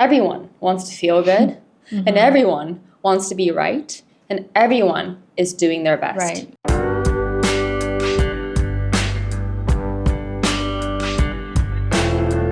everyone wants to feel good, and everyone wants to be right, and everyone is doing their best. Right.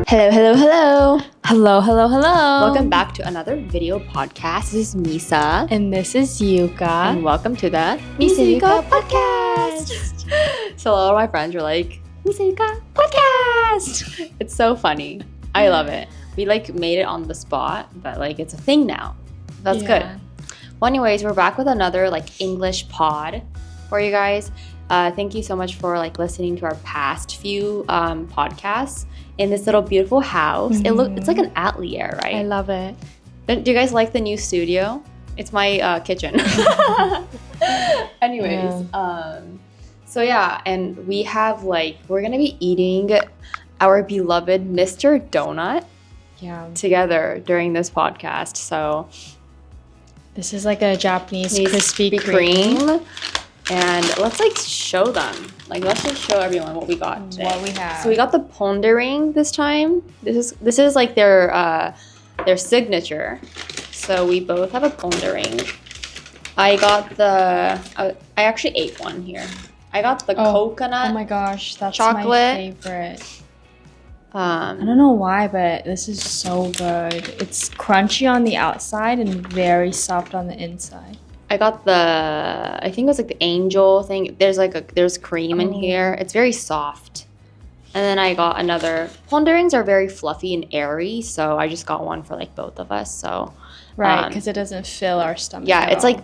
Hello, hello, hello. Hello, hello, hello. Welcome back to another video podcast. This is Misa. And this is Yuka. And welcome to the Misa Yuka podcast. So a lot of my friends were like, Misa Yuka podcast. It's so funny. I love it. We made it on the spot, but it's a thing now. That's good. Well, anyways, we're back with another English pod for you guys. Thank you so much for listening to our past few podcasts in this little beautiful house. It's like an atelier, right? I love it. Do you guys like the new studio? It's my kitchen. Anyways, so yeah, and we have we're gonna be eating our beloved Mr. Donut together during this podcast. So this is a Japanese Krispy Kreme. And let's show them. Let's just show everyone what we got today. What we have. So we got the pondering this time. This is their signature. So we both have a pondering. I got I actually ate one here. I got the coconut. Oh my gosh, that's chocolate. My favorite. I don't know why, but this is so good. It's crunchy on the outside and very soft on the inside. I got I think it was the angel thing. There's cream in here. It's very soft. And then I got another. Ponderings are very fluffy and airy, so I just got one for both of us. So right, because it doesn't fill our stomach. Yeah, it's like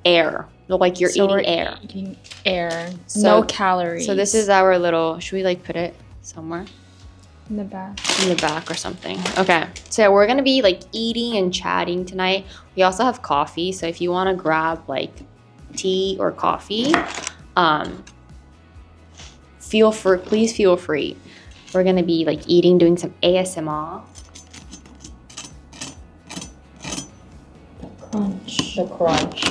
air. You're eating air. Eating air. So, no calories. So this is our little. Should we put it somewhere? In the back. In the back or something. Okay. So yeah, we're gonna be eating and chatting tonight. We also have coffee. So if you want to grab tea or coffee, please feel free. We're gonna be eating, doing some ASMR. Crunch. The crunch.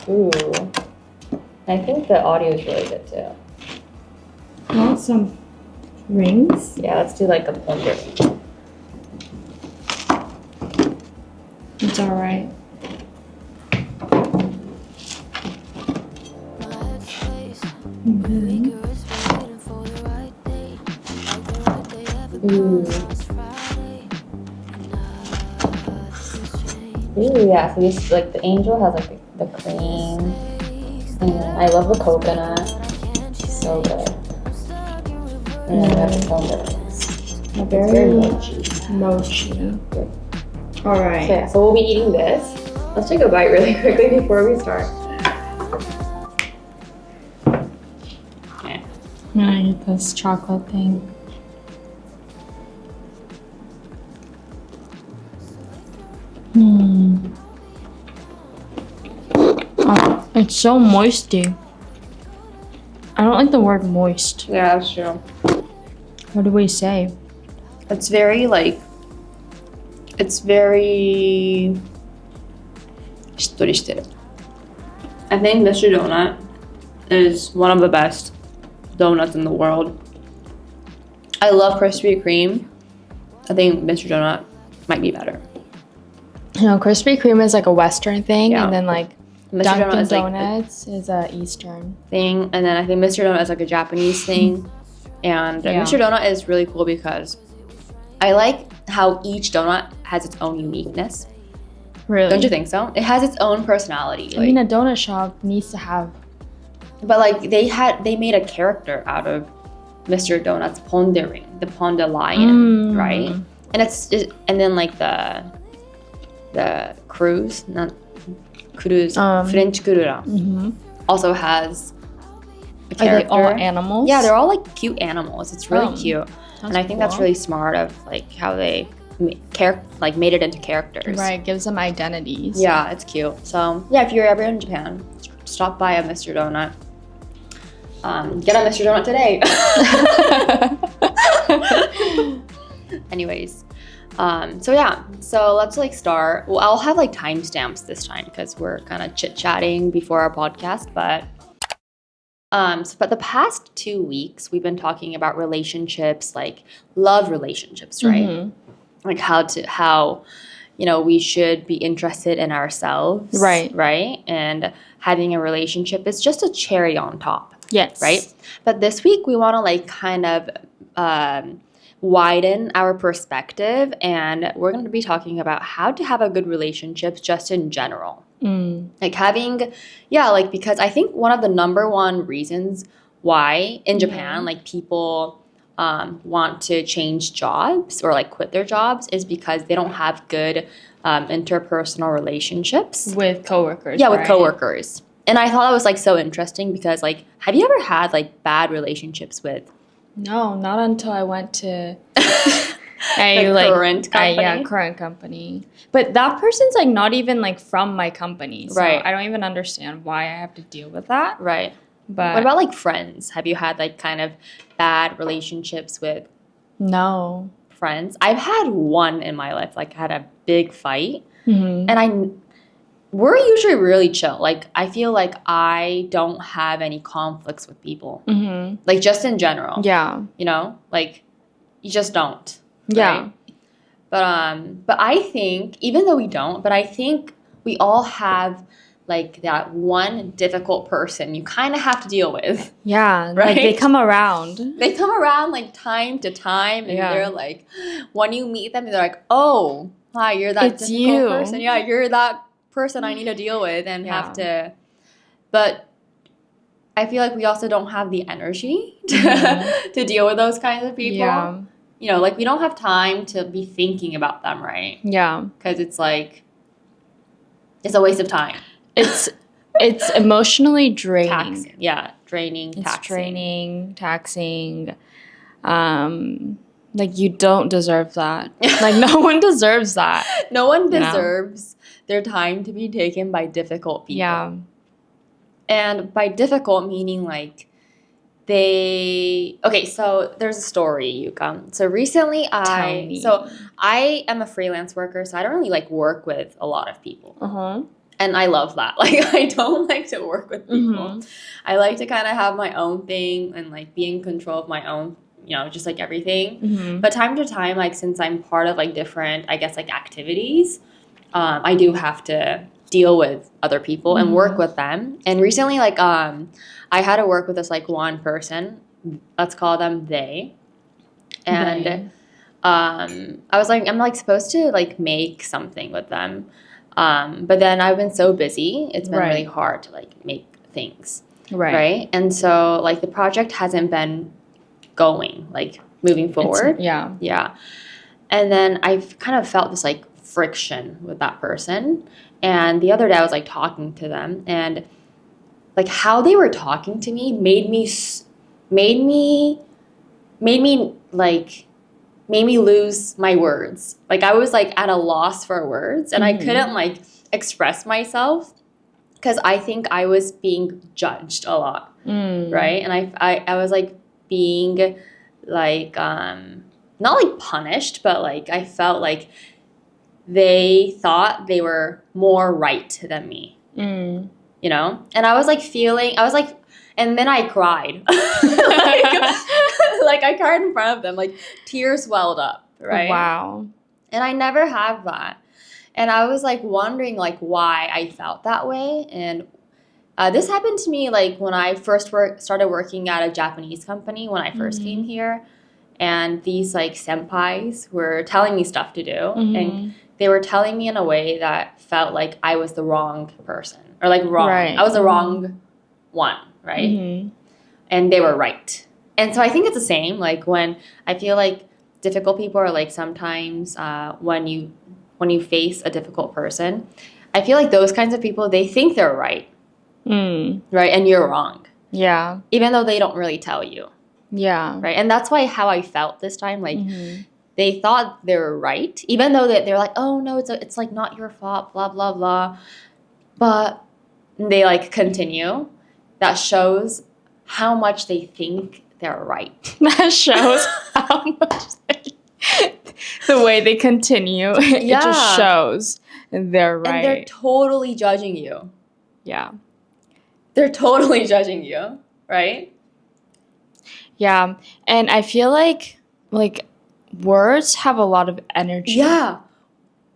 Ooh. I think the audio is really good too. Want some rings? Yeah, let's do a ponder. It's alright. Ooh. Ooh, yeah. So this the angel has the cream, and I love the coconut. So good. And then we have the ponder. Very mochi. Mochi. Good. Alright. So yeah, so we'll be eating this. Let's take a bite really quickly before we start. Okay. I eat this chocolate thing. Oh, it's so moisty. I don't like the word moist. Yeah, that's true. What do we say? It's very I think Mr. Donut is one of the best donuts in the world. I love Krispy Kreme. I think Mr. Donut might be better. Krispy Kreme is a Western thing, and then Mr. Dunkin' Donut is Donuts is a Eastern thing, and then I think Mr. Donut is a Japanese thing. And Mr. Donut is really cool because I like how each donut has its own uniqueness. Really? Don't you think so? It has its own personality. I mean, a donut shop needs to have. But they made a character out of Mr. Donut's pondering, the Ponda lion, right? And then the cruise, French Kurura, also has a character. Are they all animals? Yeah, they're all cute animals. It's really cute, and I think cool. that's really smart of how they made it into characters. Right, gives them identities. Yeah, it's cute. So yeah, if you're ever in Japan, stop by a Mr. Donut. Get a Mr. Donut today. Anyways, so let's start. Well, I'll have timestamps this time because we're kind of chit-chatting before our podcast, but but the past 2 weeks we've been talking about relationships, love relationships, right? like how we should be interested in ourselves, right, and having a relationship is just a cherry on top. Yes. Right. But this week we want to like kind of widen our perspective, and we're going to be talking about how to have a good relationship just in general. Like having, like, because I think one of the number one reasons why in Japan, like, people want to change jobs or like quit their jobs is because they don't have good interpersonal relationships with coworkers. Yeah, with coworkers. And I thought that was like so interesting because, like, have you ever had like bad relationships with? No, not until I went to current company. Current company. But that person's like not even like from my company, so I don't even understand why I have to deal with that. Right. But what about like friends? Have you had like kind of bad relationships with? No. Friends? I've had one in my life. Like, I had a big fight, and we're usually really chill. Like, I feel like I don't have any conflicts with people. Like, just in general. Yeah. Like, you just don't. Yeah. Right? But I think, even though we don't, but I think we all have like that one difficult person you kind of have to deal with. Yeah. Right? Like, they come around. They come around like time to time, and they're like, when you meet them, they're like, oh, hi, you're that difficult person. Yeah, you're that person I need to deal with and have to. But I feel like we also don't have the energy to deal with those kinds of people. Yeah. Like, we don't have time to be thinking about them, right? Yeah. Because it's like, it's a waste of time. It's emotionally draining. Taxing. Yeah, draining, it's taxing. Draining, taxing. Like, you don't deserve that. Like, no one deserves that. No one deserves their time to be taken by difficult people. Yeah. And by difficult, meaning like okay, so there's a story, Yuka. So recently I am a freelance worker, so I don't really like work with a lot of people. And I love that. Like, I don't like to work with people. I like to kind of have my own thing and like be in control of my own, just like everything. But time to time, like, since I'm part of like different, I guess, like activities, I do have to deal with other people and work with them. And recently, like, I had to work with this like one person. Let's call them they. And I was like, I'm like supposed to like make something with them. But then I've been so busy, it's been really hard to like make things. Right. And so like the project hasn't been going, like, moving forward. Yeah. And then I've kind of felt this like friction with that person. And the other day I was like talking to them, and like how they were talking to me made me lose my words. Like, I was like at a loss for words, and I couldn't like express myself because I think I was being judged a lot. Right. And I was like being like not like punished, but like I felt like they thought they were more right than me. And I was like and then I cried. Like I cried in front of them, like tears welled up, right? Wow. And I never have that. And I was like wondering like why I felt that way. And this happened to me like when I first started working at a Japanese company when I first came here. And these like senpais were telling me stuff to do. And they were telling me in a way that felt like I was the wrong person. Or like wrong. Right. I was the wrong one, right? And they were right. And so I think it's the same. Like when I feel like difficult people are like sometimes when you face a difficult person, I feel like those kinds of people, they think they're right. Right? And you're wrong. Yeah. Even though they don't really tell you. Yeah. Right? And that's how I felt this time. Like they thought they were right. Even though they're like, oh no, it's like not your fault, blah, blah, blah. But they like continue. That shows how much they think they're right. That shows how much the way they continue. It just shows they're right. And they're totally judging you. Yeah. They're totally judging you, right? Yeah. And I feel like words have a lot of energy. Yeah.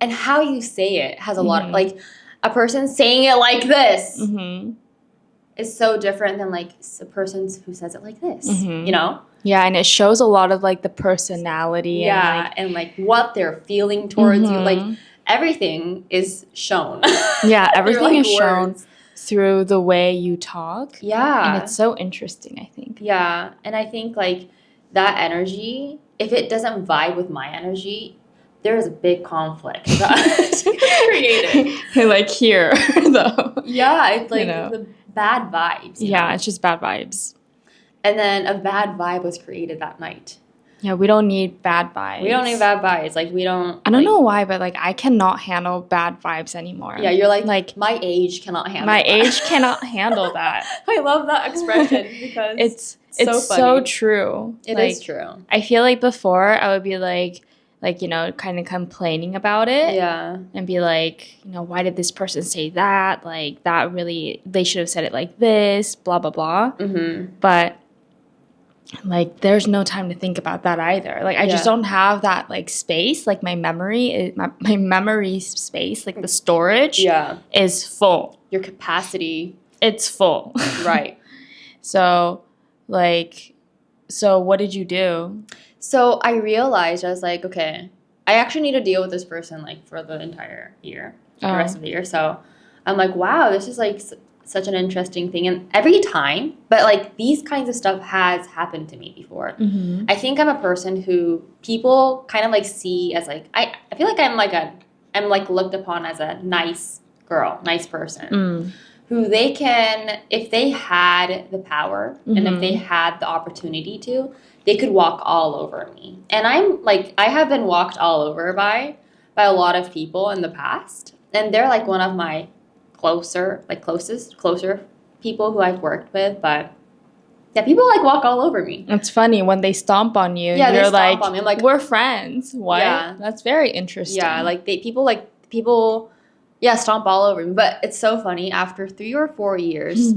And how you say it has a lot of, Mhm. like, a person saying it like this Mm-hmm. is so different than, like, a person who says it like this, Mhm. you know? Yeah, and it shows a lot of like the personality Yeah, and like what they're feeling towards you. Like, Mhm. everything is shown. Yeah, Through, everything like, is shown words. through the way you talk. Yeah. And it's so interesting, I think. Yeah, and I think, like, that energy, if it doesn't vibe with my energy, there is a big conflict that created. Like here, though. Yeah, it's like You know. the bad vibes. you Yeah, know? it's just bad vibes. And then a bad vibe was created that night. Yeah, we don't need bad vibes. We don't need bad vibes. Like, we don't. I don't like, know why, but like I cannot handle bad vibes anymore. Yeah, you're like my age cannot handle. My that. age cannot handle that. I love that expression because It's so so funny. true. It like, is true. I feel like before I would be like you know, kind of complaining about it. Yeah. And be like, you know, why did this person say that? Like that really, they should have said it like this, blah blah blah. Mm-hmm. But like there's no time to think about that either. Like I just Yeah. don't have that like space. Like my memory space, like the storage Yeah. is full. Your capacity. It's full. Right. So what did you do? So I realized, I was like, okay, I actually need to deal with this person like for the entire year, the rest of the year. So I'm like, wow, this is like such an interesting thing. And every time, but like these kinds of stuff has happened to me before. Mm-hmm. I think I'm a person who people kind of like see as like, I feel like I'm like looked upon as a nice girl, nice person. Who they can, if they had the power and if they had the opportunity to, they could walk all over me. And I'm like, I have been walked all over by a lot of people in the past. And they're like one of my closer people who I've worked with. But yeah, people like walk all over me. It's funny when they stomp on you. Yeah, you're they stomp like, on me. I'm like, we're friends. What? Yeah. That's very interesting. Yeah, like people stomp all over me. But it's so funny. After 3 or 4 years,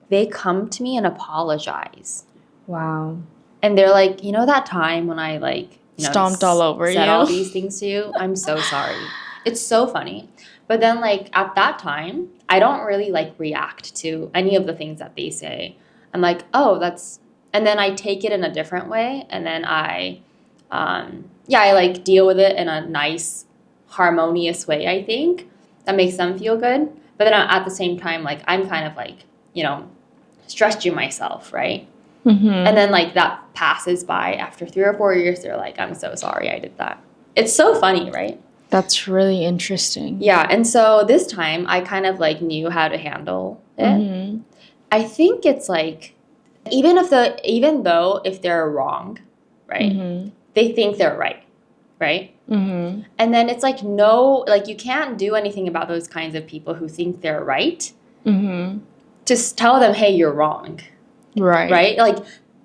they come to me and apologize. Wow. And they're like, you know that time when I like stomped all over said you? all these things to you? I'm so sorry. It's so funny. But then like at that time, I don't really like react to any of the things that they say. I'm like, oh, that's, and then I take it in a different way, and then I like deal with it in a nice, harmonious way, I think. That makes them feel good. But then at the same time, like I'm kind of like, stressed you myself, right? Mm-hmm. And then like that passes by after 3 or 4 years, they're like, I'm so sorry I did that. It's so funny, right? That's really interesting. Yeah. And so this time I kind of like knew how to handle it. Mm-hmm. I think it's like, even though if they're wrong, right? Mm-hmm. They think they're right. Right? Mm-hmm. And then it's like, no, like you can't do anything about those kinds of people who think they're right. Mm-hmm. Just tell them, hey, you're wrong. Right. Right? Like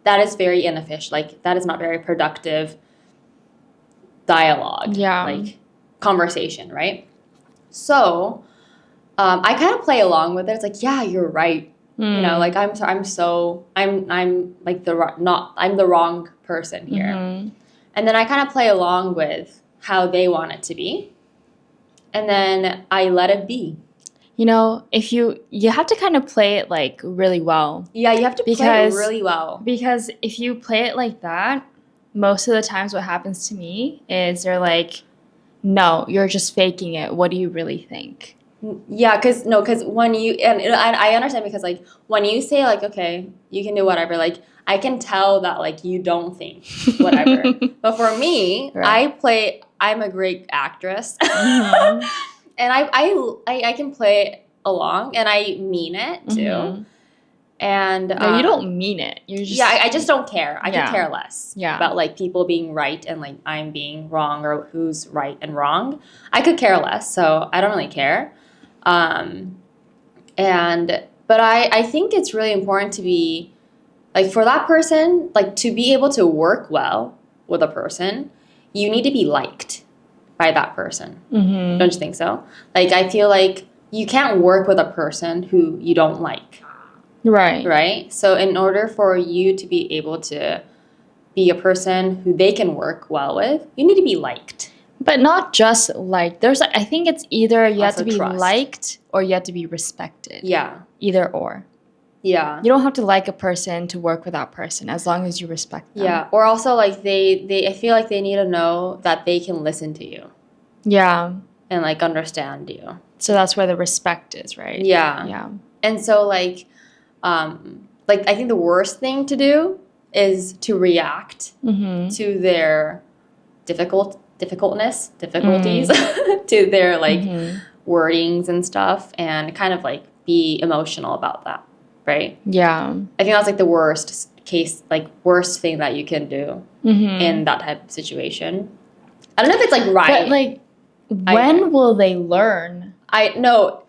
that is very inefficient. Like that is not very productive dialogue. Yeah. Like conversation, right? So I kind of play along with it. It's like, yeah, you're right. Like I'm like I'm the wrong person here. Mm-hmm. And then I kind of play along with how they want it to be. And then I let it be. If you have to kind of play it like really well. Yeah, you have to play it really well. Because if you play it like that, most of the times what happens to me is they're like, no, you're just faking it. What do you really think? Yeah, because when you, and I understand, because like when you say like, okay, you can do whatever, like I can tell that like you don't think whatever. But for me, right. I'm a great actress. Mm-hmm. And I can play along, and I mean it too. Mm-hmm. And no, you don't mean it. You're just I just don't care. I can care less about like people being right and like I'm being wrong, or who's right and wrong. I could care less, so I don't really care. But I think it's really important to be like, for that person, like to be able to work well with a person, you need to be liked by that person. Mm-hmm. Don't you think so? Like I feel like you can't work with a person who you don't like. Right. Right? So in order for you to be able to be a person who they can work well with, you need to be liked. But not just liked. I think it's either you have Also to be trust. liked or you have to be respected. Yeah. Either or. Yeah. You don't have to like a person to work with that person as long as you respect them. Yeah. Or also like I feel like they need to know that they can listen to you. Yeah. And like understand you. So that's where the respect is, right? Yeah. Yeah. And so like I think the worst thing to do is to react to their difficulties, to their like wordings and stuff, and kind of like be emotional about that, right? Yeah. I think that's like the worst thing that you can do in that type of situation. I don't know if it's like right. But like, when will they learn? No,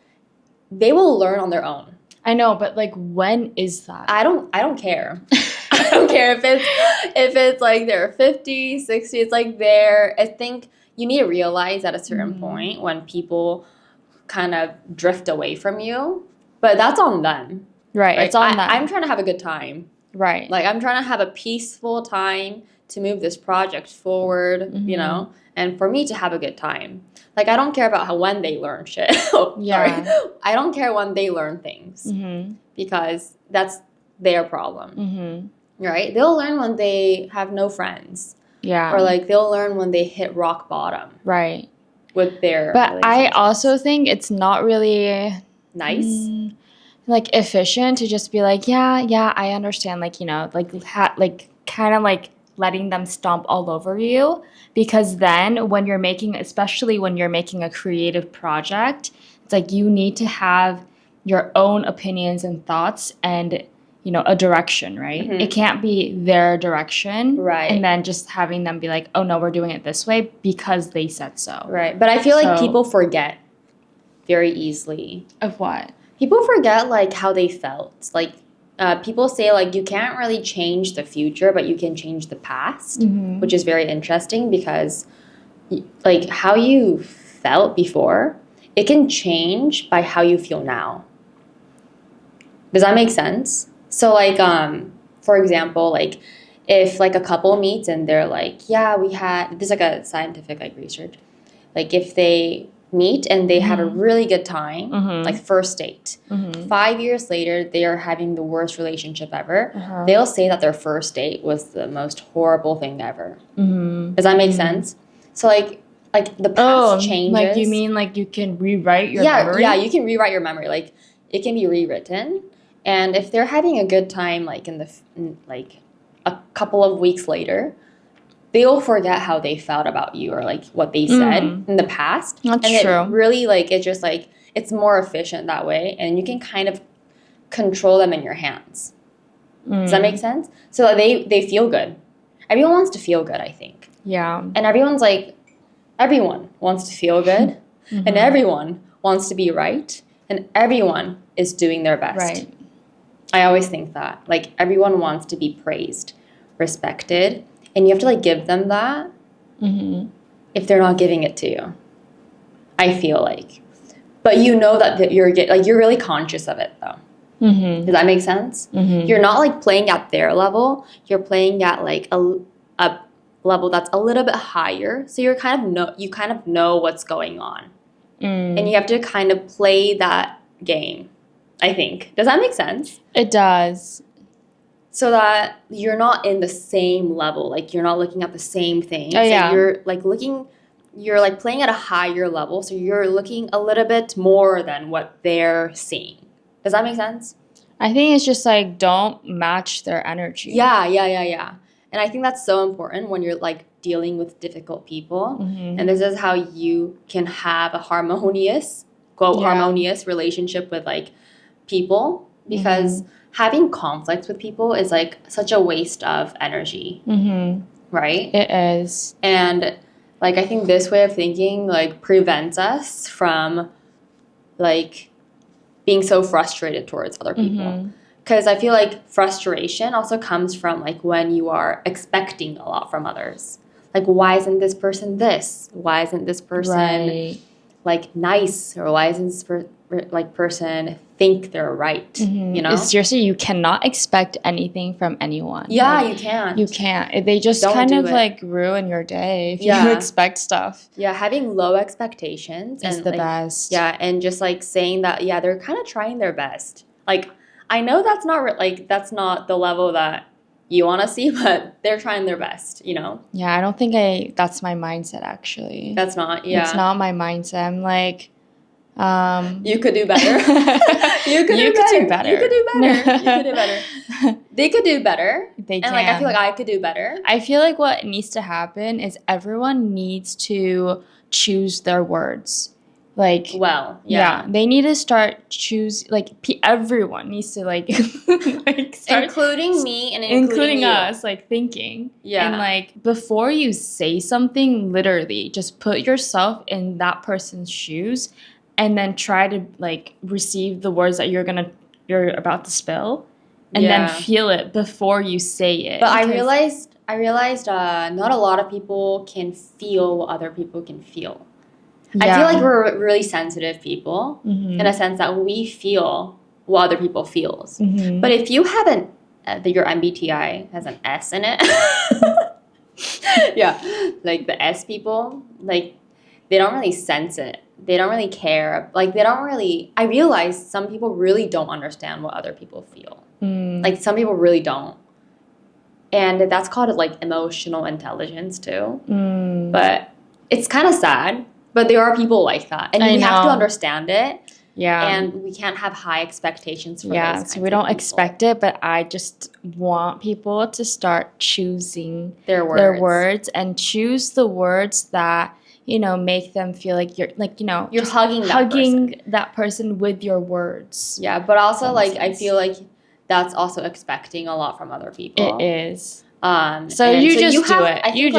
they will learn on their own. I know, but like, when is that? I don't care. I don't care if it's like they're 50, 60, it's like I think you need to realize at a certain point when people kind of drift away from you, but that's on them. Right, it's on them. I'm trying to have a good time. Right. Like, I'm trying to have a peaceful time to move this project forward, you know, and for me to have a good time. Like, I don't care about when they learn shit. Sorry. I don't care when they learn things because that's their problem, right? They'll learn when they have no friends. Yeah. Or, like, they'll learn when they hit rock bottom. Right. With their But I also think it's not really... nice? Like, efficient to just be like, yeah, I understand. Like, you know, like kind of like letting them stomp all over you. Because then especially when you're making a creative project, it's like you need to have your own opinions and thoughts and, you know, a direction, right? It can't be their direction. Right. And then just having them be like, oh, no, we're doing it this way because they said so. Right. But I feel like people forget very easily. Of what? People forget, like, how they felt. Like, people say, like, you can't really change the future, but you can change the past, which is very interesting because, like, how you felt before, it can change by how you feel now. Does that make sense? So, like, for example, like, if, like, a couple meets and they're like, yeah, this is, like, a scientific, like, research. Like, if they meet and they have a really good time, like first date. 5 years later, they are having the worst relationship ever. They'll say that their first date was the most horrible thing ever. Does that make sense? So like the past changes. Like you mean like you can rewrite your memory? Yeah, you can rewrite your memory. Like it can be rewritten. And if they're having a good time, like like a couple of weeks later, they'll forget how they felt about you or like what they said in the past. That's true. And it really like it's just like it's more efficient that way, and you can kind of control them in your hands. Does that make sense? So they feel good. Everyone wants to feel good, I think. Yeah. And everyone wants to feel good, and everyone wants to be right, and everyone is doing their best. Right. I always think that. Like everyone wants to be praised, respected. And you have to, like, give them that if they're not giving it to you, I feel like. But you know that you're really conscious of it, though. Does that make sense? You're not, like, playing at their level. You're playing at, like, a level that's a little bit higher. So you kind of know what's going on. And you have to kind of play that game, I think. Does that make sense? It does. So that you're not in the same level, like you're not looking at the same thing. Oh, yeah. So you're like playing at a higher level. So you're looking a little bit more than what they're seeing. Does that make sense? I think it's just like don't match their energy. Yeah. And I think that's so important when you're like dealing with difficult people. And this is how you can have a harmonious relationship with like people, because having conflicts with people is like such a waste of energy, right? It is. And like I think this way of thinking like prevents us from like being so frustrated towards other people. Because I feel like frustration also comes from like when you are expecting a lot from others. Like, why isn't this person this? Why isn't this person like nice, or why isn't this person think they're right? You know, seriously, you cannot expect anything from anyone. Yeah, you can't. You can't. They just Don't kind do of it. like ruin your day if Yeah. you expect stuff. Yeah, having low expectations Is and the like, best. yeah, and just like saying that, yeah, they're kind of trying their best. Like, I know that's not like that's not the level that you want to see, but they're trying their best, you know? Yeah, I don't think that's my mindset actually. That's not, yeah. It's not my mindset. I'm like, you could do better. You could do better. You could do better. You could do better. They could do better. They can. And like, I feel like I could do better. I feel like what needs to happen is everyone needs to choose their words. Like, well, yeah. they need to start everyone needs to like start, including me and including you. us, like thinking. Yeah. And like before you say something, literally just put yourself in that person's shoes and then try to like receive the words that you're about to spill and then feel it before you say it. But I realized not a lot of people can feel what other people can feel. Yeah. I feel like we're really sensitive people in a sense that we feel what other people feels. But if you have your MBTI has an S in it, yeah, like the S people, like they don't really sense it. They don't really care. Like I realize some people really don't understand what other people feel. Like some people really don't. And that's called like emotional intelligence too. But it's kind of sad. But there are people like that. And we have to understand it. Yeah. And we can't have high expectations for those so we don't expect it, but I just want people to start choosing their words and choose the words that, you know, make them feel like you're like, you know, you're hugging that person with your words. Yeah, but also like I feel like that's also expecting a lot from other people. It is. So you just do it. You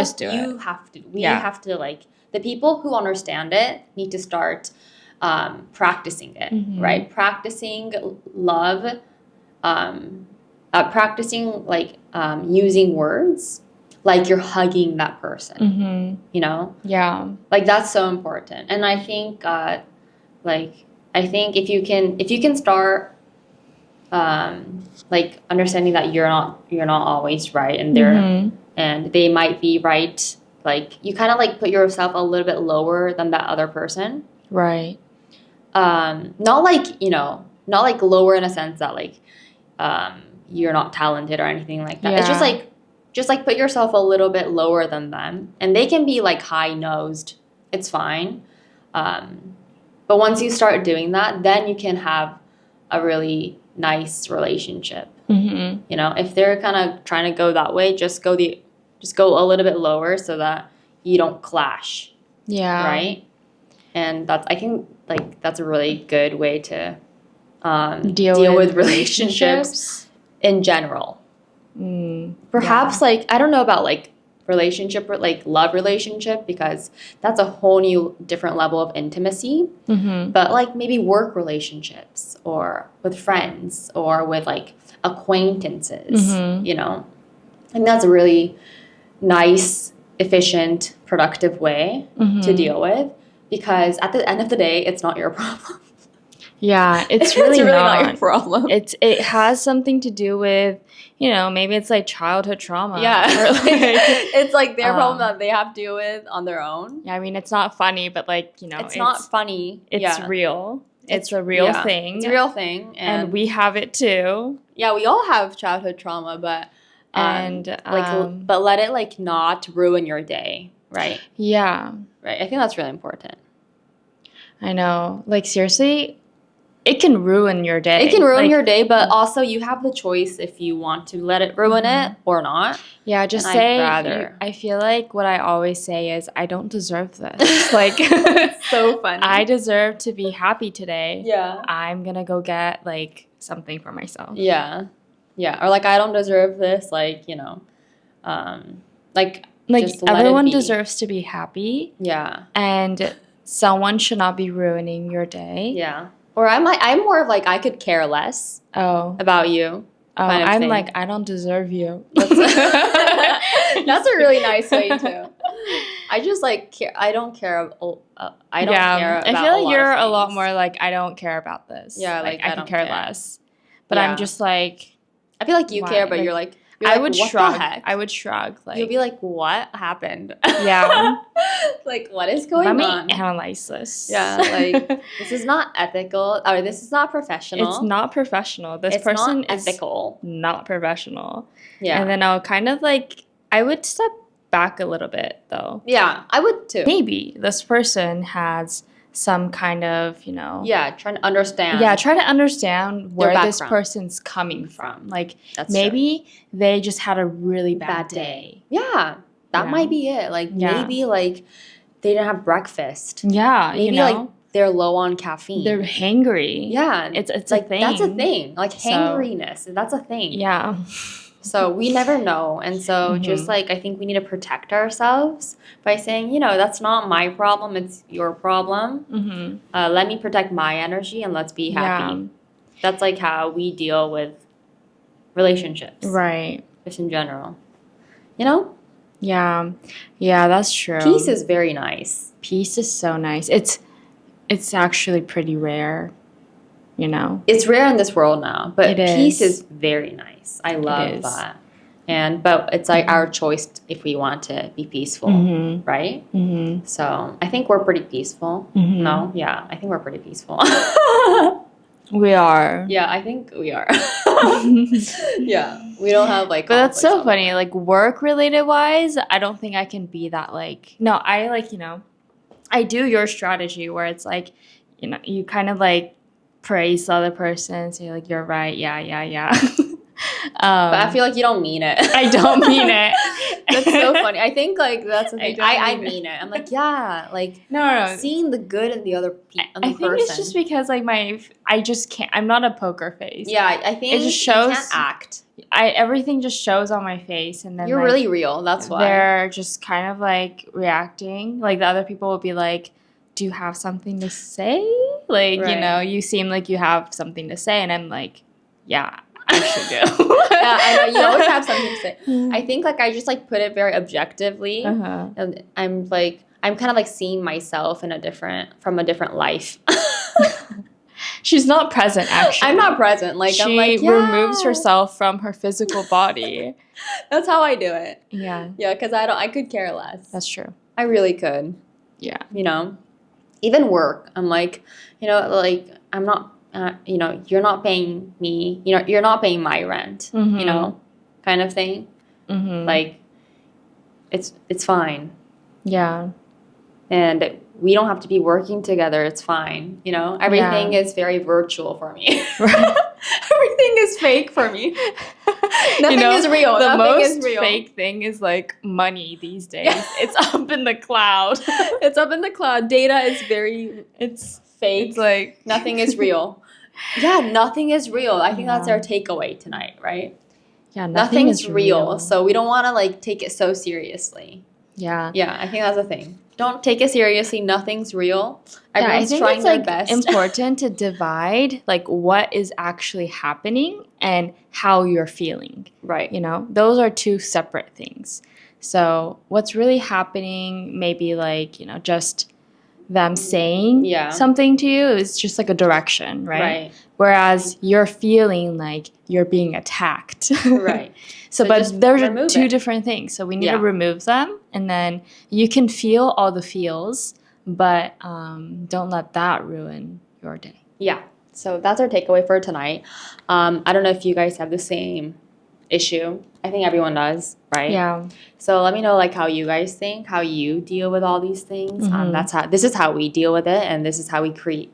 have to. We have to like the people who understand it need to start practicing it, right? Practicing love, practicing like using words like you're hugging that person, you know? Yeah. Like that's so important. And I think if you can start like understanding that you're not always right and they might be right. Like, you kind of, like, put yourself a little bit lower than that other person. Right. Not, like, you know, not, like, lower in a sense that, like, you're not talented or anything like that. Yeah. It's just, like, put yourself a little bit lower than them. And they can be, like, high-nosed. It's fine. But once you start doing that, then you can have a really nice relationship. You know, if they're kind of trying to go that way, just go a little bit lower so that you don't clash. Yeah. Right? And I think that's a really good way to deal with relationships in general. Perhaps like I don't know about like relationship or like love relationship because that's a whole new different level of intimacy. But like maybe work relationships or with friends or with like acquaintances, you know. And that's a really nice, efficient, productive way to deal with because at the end of the day, it's not your problem. Yeah, it's really not your problem. It has something to do with, you know, maybe it's like childhood trauma. Yeah, or like, it's like their problem that they have to deal with on their own. Yeah, I mean, it's not funny, but like, you know, it's not funny. It's real. It's a real thing. It's a real thing, and we have it too. Yeah, we all have childhood trauma, but. But let it like not ruin your day, right? Yeah. Right. I think that's really important. I know. Like seriously, it can ruin your day. It can ruin your day, but also you have the choice if you want to let it ruin it or not. Yeah, just say I feel like what I always say is I don't deserve this. Like so funny. I deserve to be happy today. Yeah. I'm gonna go get like something for myself. Yeah. Yeah, or like I don't deserve this, like, you know, like everyone deserves to be happy. Yeah. And someone should not be ruining your day. Yeah. Or I'm more of like I could care less about you. I'm like I don't deserve you. That's a really nice way too. I just like care. I don't care. I don't Yeah, care. About I feel like you're of a lot things. more like, I don't care about this. Yeah, like like, I I could don't care care. less. But Yeah. I'm just like, I feel like you why? care, but Like, you're like I would what shrug. the heck? I would shrug. Like, You'll be like, what happened? Yeah. Like, what is going let me on? analyze this. Yeah, like this is not ethical, or this is not professional. It's not professional. This It's person not ethical. is not professional. Yeah. And then I'll kind of like, I would step back a little bit though. Yeah, I would too. Maybe this person has some kind of, Yeah, trying to understand. Yeah, try to understand where this background. person's coming from. Like, That's maybe they just had a really bad day. Yeah, that Yeah. might be it. Like, Yeah. maybe like they didn't have breakfast. Yeah, Maybe like they're low on caffeine. they're hangry. Yeah, It's like a thing. that's a thing. Like So- hangriness, that's a thing. Yeah. So we never know. And so just like I think we need to protect ourselves by saying, that's not my problem, it's your problem. Mm-hmm. Let me protect my energy and let's be happy. Yeah. That's like how we deal with relationships. Right. Just in general. You know? Yeah. Yeah, that's true. Peace is very nice. Peace is so nice. It's actually pretty rare, It's rare in this world now, but It peace is. is very nice. I love is. that. But it's like our choice if we want to be peaceful, Mhm. right? Mm-hmm. So I think we're pretty peaceful. Mhm. No? Yeah, I think we're pretty peaceful. We are. Yeah, I think we are. Yeah, we don't have like But that's conflicts all so the funny. time. Like, work related wise, I don't think I can be that like, no, I like, I do your strategy where it's like, you kind of like praise the other person, say like, you're right, yeah. But I feel like you don't mean it. I don't mean it. That's so funny. I think like that's the thing. don't I mean it. mean it. I'm like, yeah, like No. seeing the good in the other I think person. it's just because like I just can't. I'm not a poker face. Yeah, I think It just you shows- can't act. Everything just shows on my face, and then You're like, really real. That's why. they're just kind of like reacting. Like the other people will be like, "Do you have something to say?" Like Right. you seem like you have something to say, and I'm like, "Yeah, I should do." Yeah, I know. You always have something to say. I think like I just like put it very objectively. Uh-huh. And I'm kind of like seeing myself from a different life. She's not present. Actually, I'm not present. Like she I'm like, yeah. removes herself from her physical body. That's how I do it. Yeah, Yeah, because I could care less. that's true. I really could. Yeah. Even work. I'm like, like I'm not. You're not paying me. You're not paying my rent. Mhm. Kind of thing. Mm-hmm. Like, it's fine. Yeah. And we don't have to be working together. It's fine. Everything is very virtual for me. Everything is fake for me. Nothing is real. The Nothing most is real. fake thing is like money these days. It's up in the cloud. It's up in the cloud. Data is very It's fake. It's like Nothing is real. Yeah, nothing is real. I think that's Yeah. our takeaway tonight, right? yeah, Nothing's real. So we don't want to like take it so seriously. yeah. Yeah, I think that's the thing. Don't take it seriously. Nothing's real. Yeah, I Everyone's think trying it's their like best. important to divide like what is actually happening and how you're feeling. Right. Those are two separate things. So what's really happening, maybe like, just them saying Yeah. something to you is just like a direction, right? Right. Whereas you're feeling like you're being attacked. Right. So But just there's remove two it. different things. So we need Yeah. to remove them, and then you can feel all the feels, but don't let that ruin your day. Yeah. So that's our takeaway for tonight. I don't know if you guys have the same issue. I think everyone does, right? Yeah. So let me know like how you guys think, how you deal with all these things. Mhm. This is how we deal with it, and this is how we create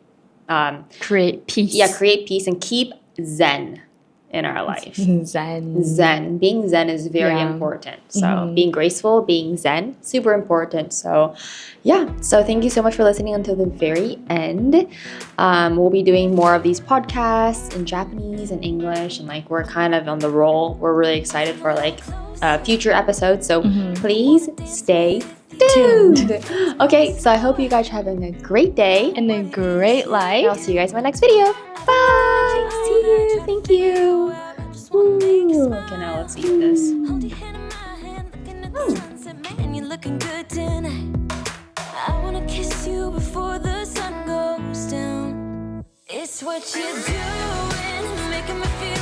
Peace. create peace and keep zen in our life. Zen. Zen. Being zen is very Yeah. important. So Mhm. being graceful, being zen, super important. So yeah. So thank you so much for listening until the very end. We'll be doing more of these podcasts in Japanese and English, and like we're kind of on the roll. We're really excited for like future episodes. So please stay tuned. Okay. So I hope you guys are having a great day. And a great life. I'll see you guys in my next video. Bye. See you. Thank you. Woo. Okay, now let's eat this. man, you're looking good tonight. I wanna kiss you before the sun goes down. It's what you're doing, making me feel